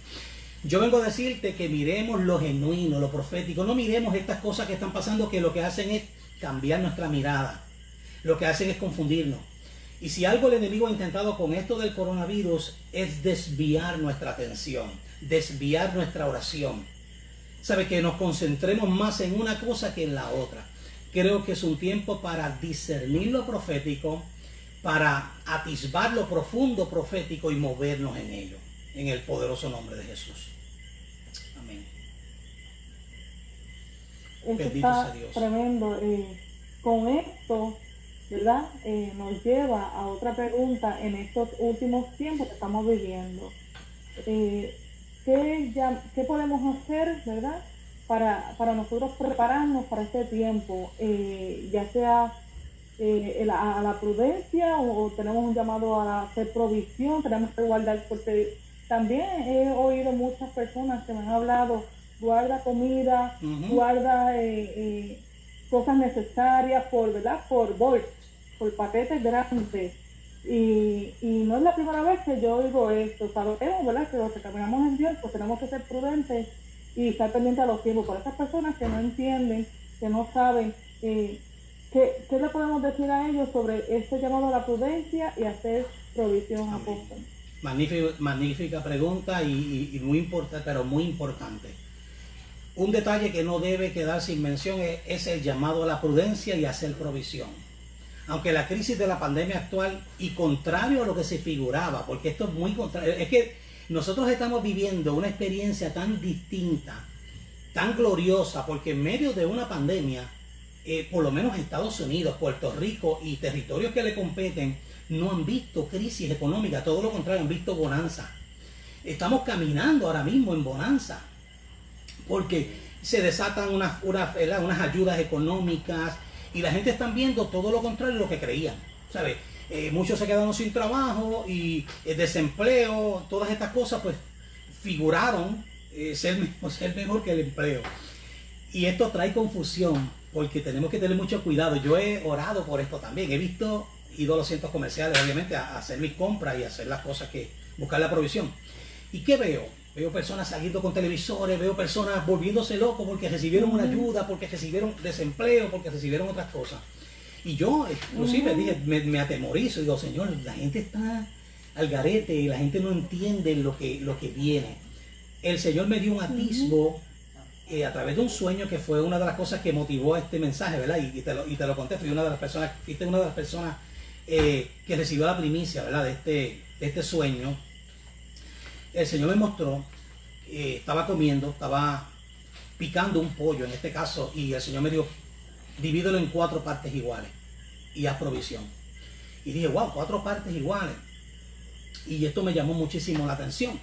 Yo vengo a decirte que miremos lo genuino, lo profético, no miremos estas cosas que están pasando que lo que hacen es cambiar nuestra mirada, lo que hacen es confundirnos. Y si algo el enemigo ha intentado con esto del coronavirus es desviar nuestra atención, desviar nuestra oración. Sabe, que nos concentremos más en una cosa que en la otra. Creo que es un tiempo para discernir lo profético, para atisbar lo profundo profético y movernos en ello, en el poderoso nombre de Jesús. Amén. Bendito sea Dios. Tremendo. Con esto, ¿verdad? Nos lleva a otra pregunta en estos últimos tiempos que estamos viviendo. ¿Qué podemos hacer, verdad? Para nosotros prepararnos para este tiempo, ya sea a la prudencia o tenemos un llamado a hacer provisión, tenemos que guardar, porque también he oído muchas personas que me han hablado, guarda comida, guarda cosas necesarias ¿verdad? Por paquetes grandes. Y no es la primera vez que yo oigo esto. Sabemos, ¿verdad?, que los que caminamos en Dios, pues tenemos que ser prudentes y estar pendientes a los tiempos. Para esas personas que no entienden, que no saben, ¿qué le podemos decir a ellos sobre este llamado a la prudencia y hacer provisión, apóstol? Magnífica pregunta y muy importante, pero muy importante. Un detalle que no debe quedar sin mención es el llamado a la prudencia y a hacer provisión. Aunque la crisis de la pandemia actual, y contrario a lo que se figuraba, porque esto es muy contrario, es que nosotros estamos viviendo una experiencia tan distinta, tan gloriosa, porque en medio de una pandemia, por lo menos Estados Unidos, Puerto Rico y territorios que le competen, no han visto crisis económica, todo lo contrario, han visto bonanza. Estamos caminando ahora mismo en bonanza, porque se desatan unas ayudas económicas y la gente está viendo todo lo contrario de lo que creían, ¿sabes? Muchos se quedaron sin trabajo y desempleo, todas estas cosas pues figuraron ser mejor que el empleo. Y esto trae confusión porque tenemos que tener mucho cuidado. Yo he orado por esto también, ido a los centros comerciales obviamente a hacer mis compras y a hacer las cosas buscar la provisión. ¿Y qué veo? Veo personas saliendo con televisores, veo personas volviéndose locos porque recibieron una ayuda, porque recibieron desempleo, porque recibieron otras cosas. Y yo, inclusive, dije, me atemorizo, digo, Señor, la gente está al garete y la gente no entiende lo que viene. El Señor me dio un atisbo a través de un sueño que fue una de las cosas que motivó este mensaje, ¿verdad? Y te lo conté, fuiste una de las personas que recibió la primicia, ¿verdad? De este sueño. El Señor me mostró, estaba picando un pollo en este caso, y el Señor me dijo, divídelo en 4 partes iguales y haz provisión. Y dije, wow, 4 partes iguales. Y esto me llamó muchísimo la atención.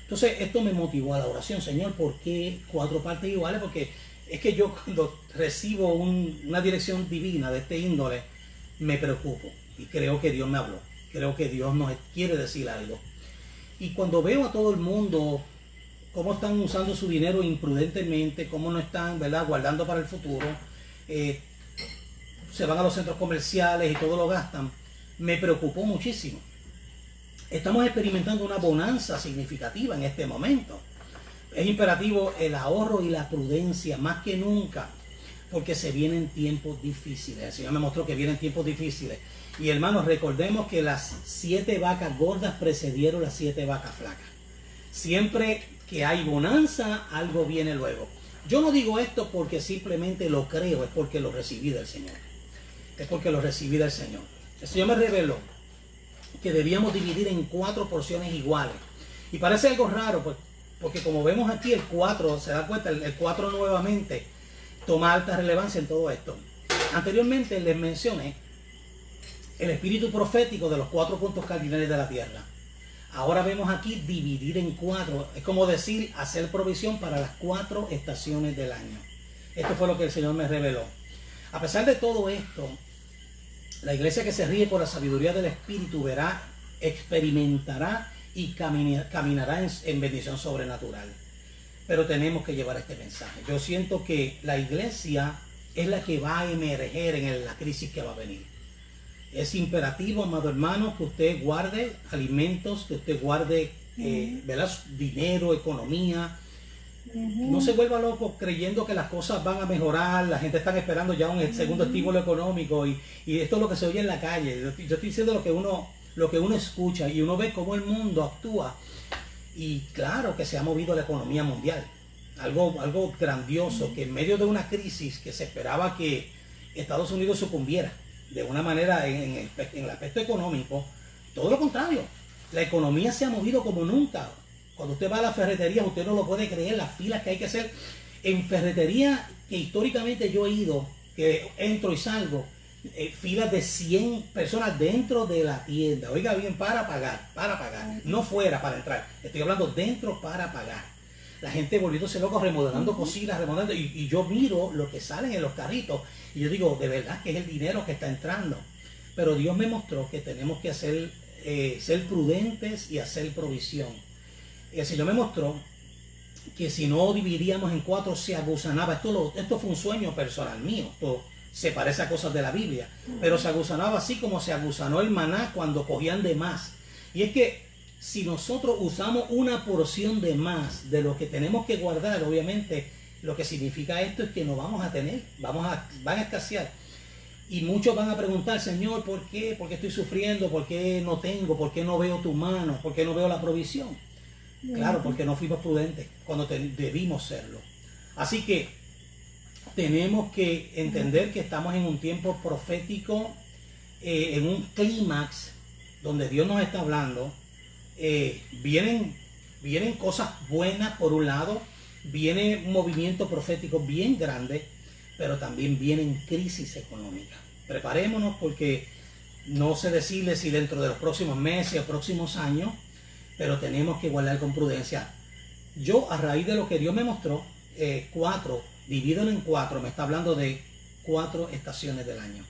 Entonces esto me motivó a la oración. Señor, ¿por qué 4 partes iguales? Porque es que yo cuando recibo una dirección divina de este índole, me preocupo. Y creo que Dios me habló. Creo que Dios nos quiere decir algo. Y cuando veo a todo el mundo cómo están usando su dinero imprudentemente, cómo no están, ¿verdad?, guardando para el futuro, se van a los centros comerciales y todo lo gastan, me preocupó muchísimo. Estamos experimentando una bonanza significativa en este momento. Es imperativo el ahorro y la prudencia más que nunca, porque se vienen tiempos difíciles. El Señor me mostró que vienen tiempos difíciles. Y hermanos, recordemos que las 7 vacas gordas precedieron las 7 vacas flacas. Siempre que hay bonanza, algo viene luego. Yo no digo esto porque simplemente lo creo, es porque lo recibí del Señor. Es porque lo recibí del Señor. El Señor me reveló que debíamos dividir en 4 porciones iguales. Y parece algo raro, pues, porque como vemos aquí el 4, se da cuenta, el 4 nuevamente toma alta relevancia en todo esto. Anteriormente les mencioné el espíritu profético de los 4 puntos cardinales de la tierra. Ahora vemos aquí dividir en 4. Es como decir, hacer provisión para las 4 estaciones del año. Esto fue lo que el Señor me reveló. A pesar de todo esto, la iglesia que se ríe por la sabiduría del Espíritu verá, experimentará y caminará en bendición sobrenatural. Pero tenemos que llevar este mensaje. Yo siento que la iglesia es la que va a emerger en la crisis que va a venir. Es imperativo, amado hermano, que usted guarde alimentos, que usted guarde dinero, economía. No se vuelva loco creyendo que las cosas van a mejorar. La gente está esperando ya un segundo estímulo económico y esto es lo que se oye en la calle. Yo estoy diciendo lo que uno escucha y uno ve cómo el mundo actúa. Y claro que se ha movido la economía mundial. Algo grandioso, que en medio de una crisis que se esperaba que Estados Unidos sucumbiera de una manera en el aspecto económico, todo lo contrario. La economía se ha movido como nunca. Cuando usted va a las ferreterías, usted no lo puede creer, las filas que hay que hacer. En ferretería que históricamente yo he ido, que entro y salgo, filas de 100 personas dentro de la tienda. Oiga bien, para pagar, no fuera para entrar. Estoy hablando dentro para pagar. La gente volviéndose loco, remodelando cocinas, remodelando. Y yo miro lo que salen en los carritos y yo digo, de verdad que es el dinero que está entrando. Pero Dios me mostró que tenemos que ser prudentes y hacer provisión. El Señor me mostró que si no dividíamos en 4 se agusanaba. Esto fue un sueño personal mío. Esto se parece a cosas de la Biblia. Pero se agusanaba así como se agusanó el maná cuando cogían de más. Y es que si nosotros usamos una porción de más de lo que tenemos que guardar, obviamente lo que significa esto es que no vamos a tener, van a escasear. Y muchos van a preguntar, Señor, ¿por qué? ¿Por qué estoy sufriendo? ¿Por qué no tengo? ¿Por qué no veo tu mano? ¿Por qué no veo la provisión? Claro, porque no fuimos prudentes cuando debimos serlo. Así que tenemos que entender que estamos en un tiempo profético, en un clímax donde Dios nos está hablando. Vienen Vienen cosas buenas por un lado, viene un movimiento profético bien grande, pero también vienen crisis económicas. Preparémonos porque no sé decirle si dentro de los próximos meses o próximos años, pero tenemos que guardar con prudencia. Yo, a raíz de lo que Dios me mostró, divídelo en 4, me está hablando de 4 estaciones del año,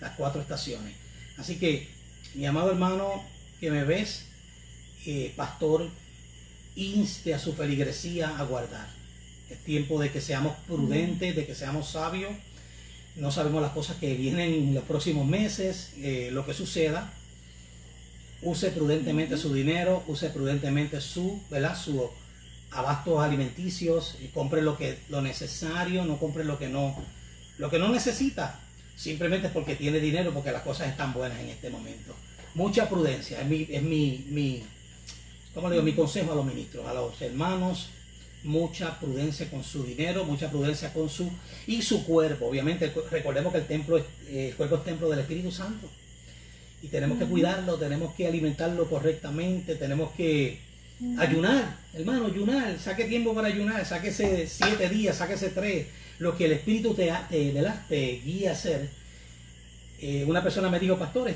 las 4 estaciones. Así que, mi amado hermano que me ves, pastor, inste a su feligresía a guardar. Es tiempo de que seamos prudentes, de que seamos sabios. No sabemos las cosas que vienen en los próximos meses, lo que suceda. Use prudentemente su dinero, use prudentemente sus abastos alimenticios, y compre lo necesario, no compre lo que no necesita, simplemente porque tiene dinero, porque las cosas están buenas en este momento. Mucha prudencia, es mi consejo a los ministros, a los hermanos. Mucha prudencia con su dinero, mucha prudencia con su cuerpo. Obviamente, recordemos que el cuerpo es templo del Espíritu Santo. Y tenemos que cuidarlo, tenemos que alimentarlo correctamente, tenemos que ayunar, hermano, ayunar. Saque tiempo para ayunar, sáquese 7 días, sáquese 3. Lo que el Espíritu te guía a hacer. Una persona me dijo, pastor,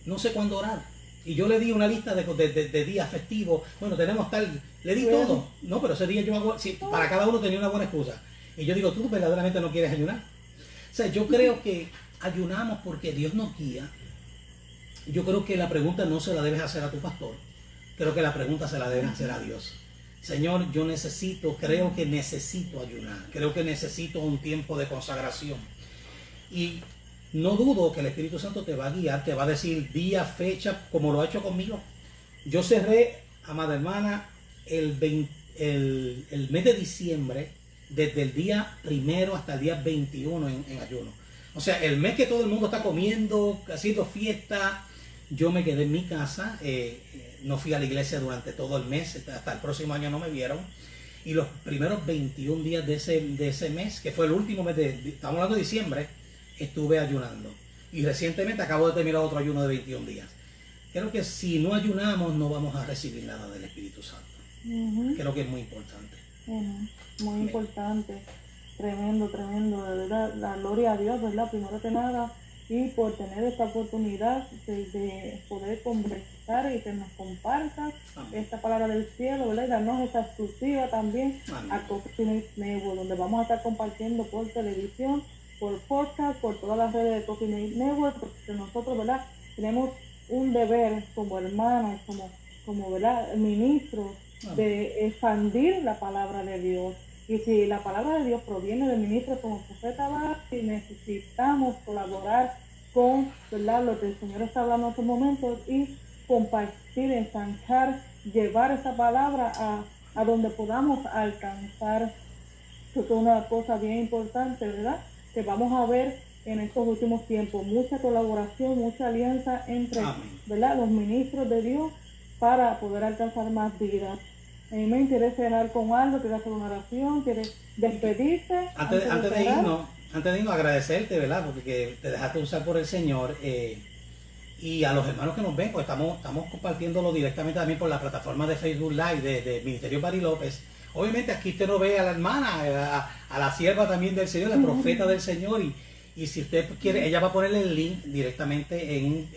no sé cuándo orar. Y yo le di una lista de días festivos. Bueno, tenemos tal, le di todo. No, pero ese día yo hago, para cada uno tenía una buena excusa. Y yo digo, tú verdaderamente no quieres ayunar. O sea, yo creo que ayunamos porque Dios nos guía. Yo creo que la pregunta no se la debes hacer a tu pastor. Creo que la pregunta se la debes hacer a Dios. Señor, creo que necesito ayunar. Creo que necesito un tiempo de consagración. Y no dudo que el Espíritu Santo te va a guiar, te va a decir día, fecha, como lo ha hecho conmigo. Yo cerré, amada hermana, el mes de diciembre, desde el día 1 hasta el día 21 en ayuno. O sea, el mes que todo el mundo está comiendo, haciendo fiesta, yo me quedé en mi casa, no fui a la iglesia durante todo el mes, hasta el próximo año no me vieron. Y los primeros 21 días de ese mes, que fue el último mes estamos hablando de diciembre, estuve ayunando. Y recientemente acabo de terminar otro ayuno de 21 días. Creo que si no ayunamos no vamos a recibir nada del Espíritu Santo. Creo que es muy importante. Muy importante. Tremendo, de verdad. La gloria a Dios, ¿verdad? Primero que nada. Y por tener esta oportunidad de poder conversar y que nos compartas esta palabra del cielo, ¿verdad? Y darnos esta exclusiva también a Coffee Mate Network, donde vamos a estar compartiendo por televisión, por podcast, por todas las redes de Coffee Mate Network, porque nosotros, ¿verdad? Tenemos un deber como hermanos, como ¿verdad? Ministros, de expandir la palabra de Dios. Y si la palabra de Dios proviene de ministros como profeta Bar, si necesitamos colaborar con, ¿verdad?, lo que el Señor está hablando en estos momentos y compartir, ensanchar, llevar esa palabra a donde podamos alcanzar. Eso es una cosa bien importante, ¿verdad?, que vamos a ver en estos últimos tiempos. Mucha colaboración, mucha alianza entre, ¿verdad?, los ministros de Dios para poder alcanzar más vidas. A mí me interesa dejar con algo, quiero hacer una oración, quieres despedirte. Antes de irnos, agradecerte, ¿verdad? Porque te dejaste usar por el Señor. Y a los hermanos que nos ven, pues estamos compartiéndolo directamente también por la plataforma de Facebook Live de Ministerio Bari López. Obviamente aquí usted no ve a la hermana, a la sierva también del Señor, la profeta del Señor. Y si usted quiere, ella va a ponerle el link directamente en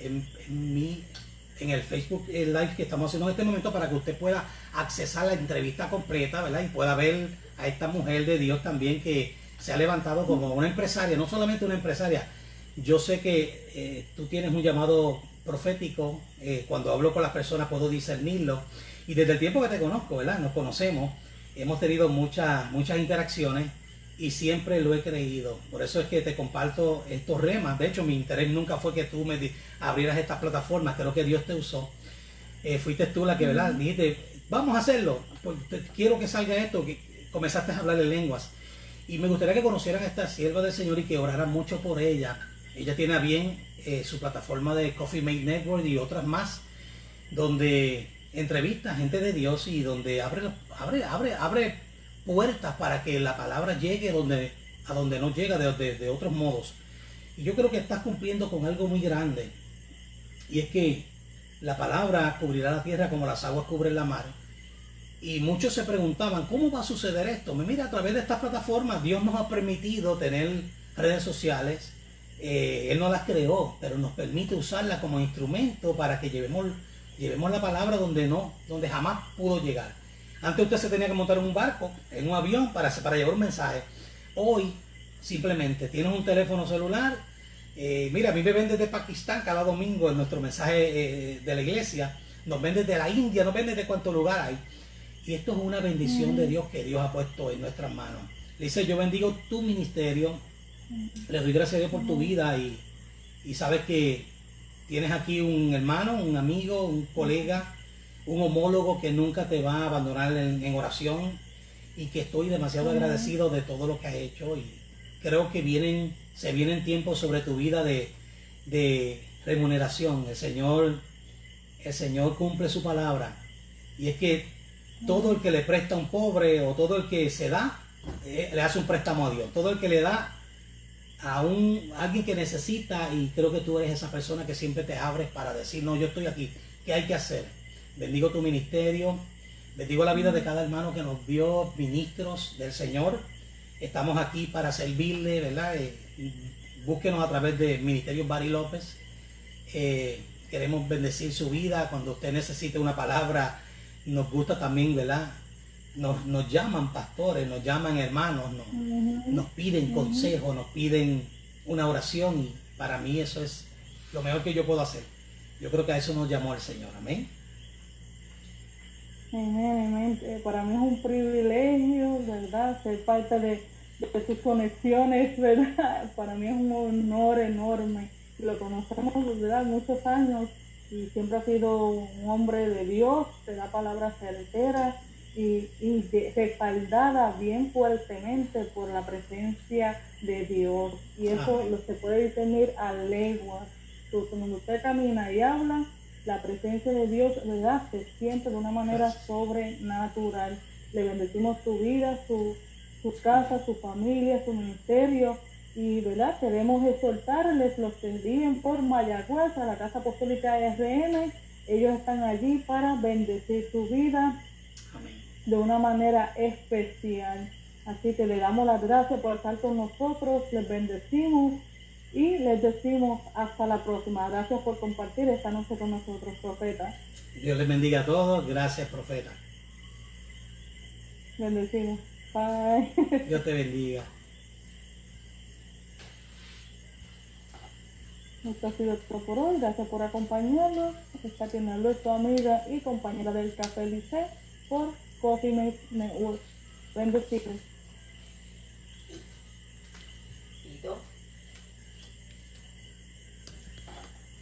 el Facebook Live que estamos haciendo en este momento para que usted pueda accesar la entrevista completa, ¿verdad? Y pueda ver a esta mujer de Dios también que se ha levantado como una empresaria, no solamente una empresaria. Yo sé que tú tienes un llamado profético, cuando hablo con las personas puedo discernirlo. Y desde el tiempo que te conozco, ¿verdad? Nos conocemos, hemos tenido muchas interacciones y siempre lo he creído. Por eso es que te comparto estos remas. De hecho, mi interés nunca fue que tú me abrieras estas plataformas. Creo que Dios te usó. Fuiste tú la que, ¿verdad?, dijiste, vamos a hacerlo. Pues, quiero que salga esto. Que comenzaste a hablar en lenguas. Y me gustaría que conocieran a esta sierva del Señor y que oraran mucho por ella. Ella tiene a bien su plataforma de Coffee Mate Network y otras más, donde entrevista a gente de Dios y donde abre puertas para que la palabra llegue a donde no llega de otros modos. Y yo creo que estás cumpliendo con algo muy grande, y es que la palabra cubrirá la tierra como las aguas cubren la mar. Y muchos se preguntaban, ¿cómo va a suceder esto? Mira, a través de estas plataformas Dios nos ha permitido tener redes sociales. Él no las creó, pero nos permite usarlas como instrumento para que llevemos la palabra donde jamás pudo llegar. Antes usted se tenía que montar en un barco, en un avión para llevar un mensaje. Hoy simplemente tienes un teléfono celular. Mira, a mí me ven desde Pakistán cada domingo en nuestro mensaje de la iglesia. Nos ven desde la India, nos ven desde cuánto lugar hay. Y esto es una bendición de Dios que Dios ha puesto en nuestras manos. Le dice, yo bendigo tu ministerio. Le doy gracias a Dios por tu vida y sabes que tienes aquí un hermano, un amigo, un colega, un homólogo que nunca te va a abandonar en oración y que estoy demasiado agradecido de todo lo que has hecho y creo que se vienen tiempos sobre tu vida de remuneración. El Señor cumple su palabra y es que todo el que le presta a un pobre o todo el que se da, le hace un préstamo a Dios. Todo el que le da a alguien que necesita, y creo que tú eres esa persona que siempre te abres para decir, no, yo estoy aquí, ¿qué hay que hacer? Bendigo tu ministerio, bendigo la vida de cada hermano que nos vio, ministros del Señor. Estamos aquí para servirle, ¿verdad? Búsquenos a través de Ministerio Barry López. Queremos bendecir su vida. Cuando usted necesite una palabra, nos gusta también, ¿verdad? Nos llaman pastores, nos llaman hermanos, nos piden consejos, nos piden una oración y para mí eso es lo mejor que yo puedo hacer. Yo creo que a eso nos llamó el Señor. Amén. Amén. Para mí es un privilegio, ¿verdad? Ser parte de sus conexiones, ¿verdad? Para mí es un honor enorme. Lo conocemos, ¿verdad? Muchos años y siempre ha sido un hombre de Dios, te da palabras certeras y respaldada bien fuertemente por la presencia de Dios. Y eso se puede discernir a leguas. Cuando usted camina y habla, la presencia de Dios, ¿verdad?, se siente de una manera sobrenatural. Le bendecimos su vida, su casa, su familia, su ministerio. Y, ¿verdad?, queremos exhortarles los que viven por Mayagüez, a la Casa Apostólica RM. Ellos están allí para bendecir su vida de una manera especial. Así que le damos las gracias por estar con nosotros, les bendecimos y les decimos hasta la próxima. Gracias por compartir esta noche con nosotros, profeta. Dios les bendiga a todos. Gracias, profeta. Bendecimos. Bye. Dios te bendiga. Esto ha sido todo por hoy. Gracias por acompañarnos. Está quien habló es tu amiga y compañera del Café Lice por Coffee Mate Network. Bendecidos.